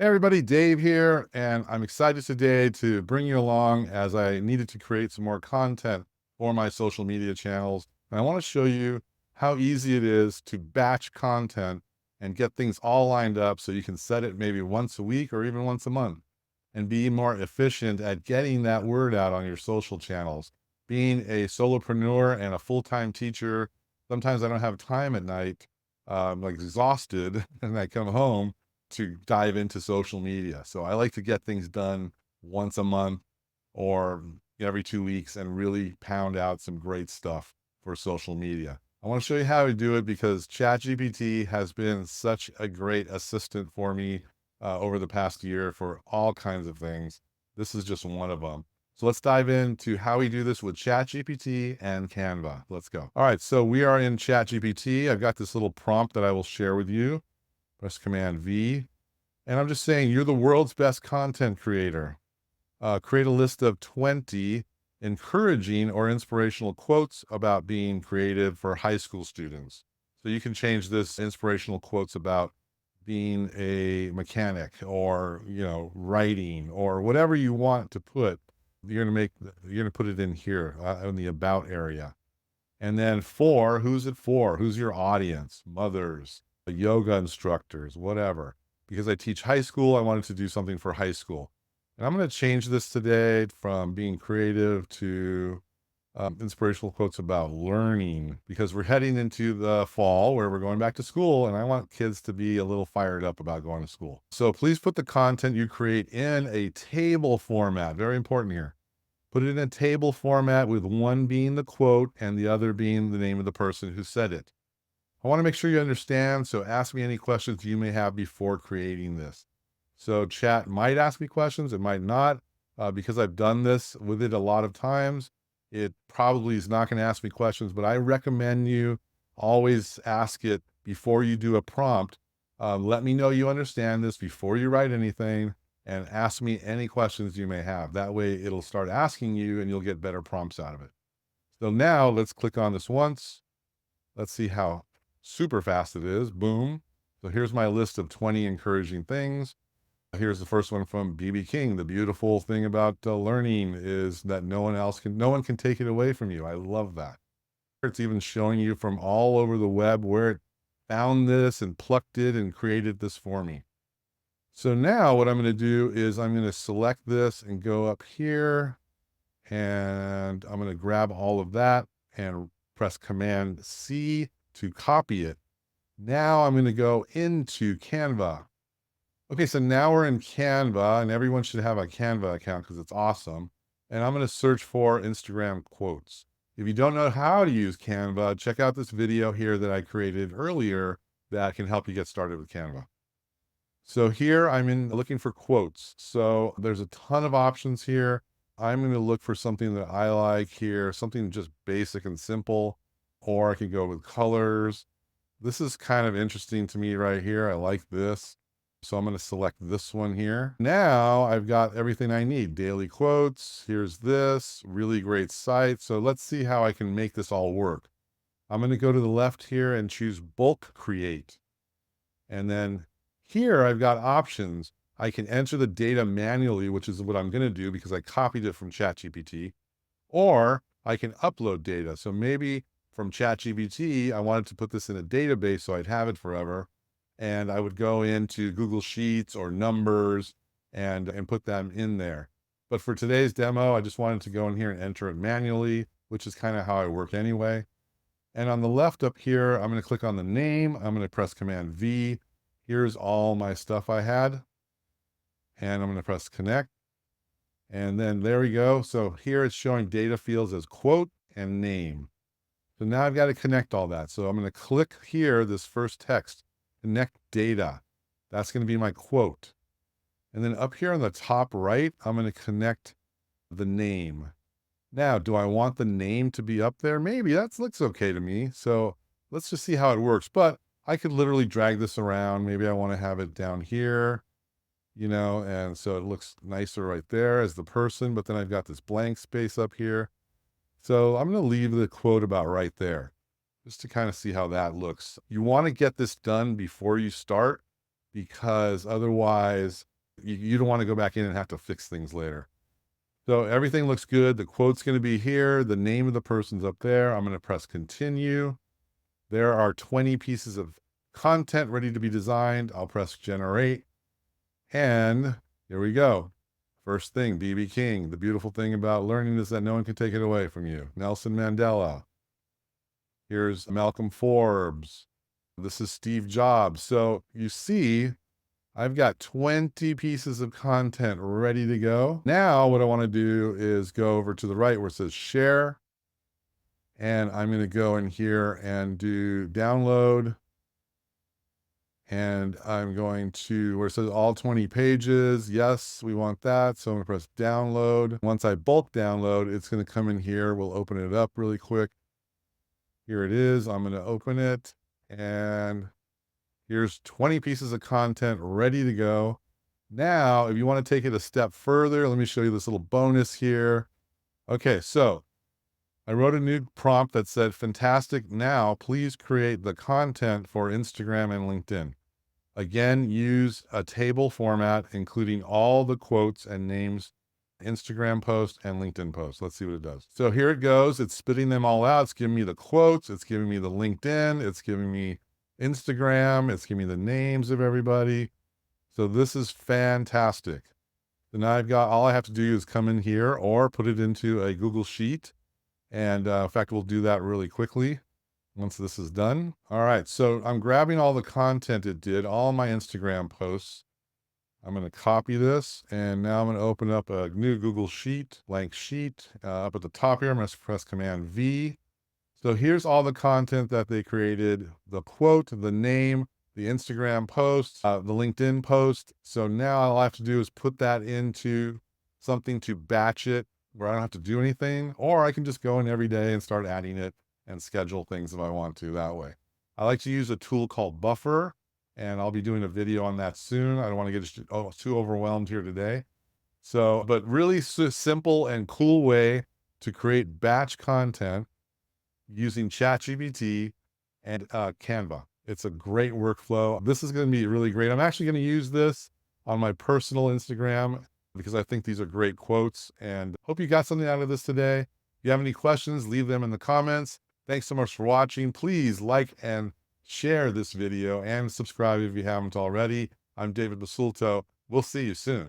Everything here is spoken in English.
Hey everybody, Dave here, and I'm excited today to bring you along as I needed to create some more content for my social media channels. And I want to show you how easy it is to batch content and get things all lined up so you can set it maybe once a week or even once a month and be more efficient at getting that word out on your social channels. Being a solopreneur and a full-time teacher, sometimes I don't have time at night. I'm like exhausted and I come home to dive into social media. So I like to get things done once a month or every 2 weeks and really pound out some great stuff for social media. I want to show you how to do it because ChatGPT has been such a great assistant for me over the past year for all kinds of things. This is just one of them. So let's dive into how we do this with ChatGPT and Canva. Let's go. All right, so we are in ChatGPT. I've got this little prompt that I will share with you. Press Command V. And I'm just saying, you're the world's best content creator. Create a list of 20 encouraging or inspirational quotes about being creative for high school students. So you can change this inspirational quotes about being a mechanic or, writing or whatever you want to put. You're going to put it in here in the about area. And then who's it for? Who's your audience? Mothers, yoga instructors, whatever. Because I teach high school, I wanted to do something for high school. And I'm going to change this today from being creative to inspirational quotes about learning because we're heading into the fall where we're going back to school and I want kids to be a little fired up about going to school. So please put the content you create in a table format. Very important here. Put it in a table format with one being the quote and the other being the name of the person who said it. I want to make sure you understand, so ask me any questions you may have before creating this. So chat might ask me questions, it might not, because I've done this with it a lot of times. It probably is not going to ask me questions, but I recommend you always ask it before you do a prompt. Let me know you understand this before you write anything and ask me any questions you may have. That way it'll start asking you and you'll get better prompts out of it. So now let's click on this once. Let's see how super fast it is. Boom. So here's my list of 20 encouraging things. Here's the first one from BB King. The beautiful thing about learning is that no one can take it away from you. I love that. It's even showing you from all over the web where it found this and plucked it and created this for me. So now what I'm going to do is I'm going to select this and go up here and I'm going to grab all of that and press Command C to copy it. Now I'm going to go into Canva. Okay, so now we're in Canva and everyone should have a Canva account because it's awesome. And I'm going to search for Instagram quotes. If you don't know how to use Canva, check out this video here that I created earlier that can help you get started with Canva. So here I'm looking for quotes. So there's a ton of options here. I'm going to look for something that I like here, something just basic and simple, or I can go with colors. This is kind of interesting to me right here. I like this. So I'm going to select this one here. Now I've got everything I need. Daily quotes. Here's this really great site. So let's see how I can make this all work. I'm going to go to the left here and choose bulk create. And then here I've got options. I can enter the data manually, which is what I'm going to do because I copied it from ChatGPT, or I can upload data. So maybe from ChatGPT, I wanted to put this in a database so I'd have it forever. And I would go into Google Sheets or Numbers and put them in there. But for today's demo, I just wanted to go in here and enter it manually, which is kind of how I work anyway. And on the left up here, I'm going to click on the name. I'm going to press Command V. Here's all my stuff I had. And I'm going to press connect. And then there we go. So here it's showing data fields as quote and name. So now I've got to connect all that. So I'm going to click here, this first text, connect data. That's going to be my quote. And then up here on the top right, I'm going to connect the name. Now, do I want the name to be up there? Maybe that looks okay to me. So let's just see how it works. But I could literally drag this around. Maybe I want to have it down here, and so it looks nicer right there as the person, but then I've got this blank space up here. So I'm going to leave the quote about right there just to kind of see how that looks. You want to get this done before you start because otherwise You don't want to go back in and have to fix things later. So everything looks good. The quote's going to be here. The name of the person's up there. I'm going to press continue. There are 20 pieces of content ready to be designed. I'll press generate. And here we go. First thing, B.B. King. The beautiful thing about learning is that no one can take it away from you. Nelson Mandela. Here's Malcolm Forbes. This is Steve Jobs. So you see, I've got 20 pieces of content ready to go. Now what I want to do is go over to the right where it says share. And I'm going to go in here and do download. And I'm going to where it says all 20 pages. Yes, we want that. So I'm going to press download. Once I bulk download, it's going to come in here. We'll open it up really quick. Here it is. I'm going to open it. And here's 20 pieces of content ready to go. Now, if you want to take it a step further, let me show you this little bonus here. Okay, so I wrote a new prompt that said, fantastic. Now, please create the content for Instagram and LinkedIn. Again, use a table format, including all the quotes and names, Instagram post and LinkedIn post. Let's see what it does. So here it goes. It's spitting them all out. It's giving me the quotes. It's giving me the LinkedIn. It's giving me Instagram. It's giving me the names of everybody. So this is fantastic. So now I've got, all I have to do is come in here or put it into a Google Sheet. And in fact, we'll do that really quickly once this is done. All right, so I'm grabbing all the content it did, all my Instagram posts. I'm going to copy this, and now I'm going to open up a new Google Sheet, blank sheet. Up at the top here, I'm going to press Command V. So here's all the content that they created, the quote, the name, the Instagram post, the LinkedIn post. So now all I have to do is put that into something to batch it where I don't have to do anything, or I can just go in every day and start adding it and schedule things if I want to that way. I like to use a tool called Buffer, and I'll be doing a video on that soon. I don't want to get too overwhelmed here today. So, but really simple and cool way to create batch content using ChatGPT and Canva. It's a great workflow. This is going to be really great. I'm actually going to use this on my personal Instagram because I think these are great quotes, and hope you got something out of this today. If you have any questions, leave them in the comments. Thanks so much for watching. Please like and share this video and subscribe if you haven't already. I'm David Basulto. We'll see you soon.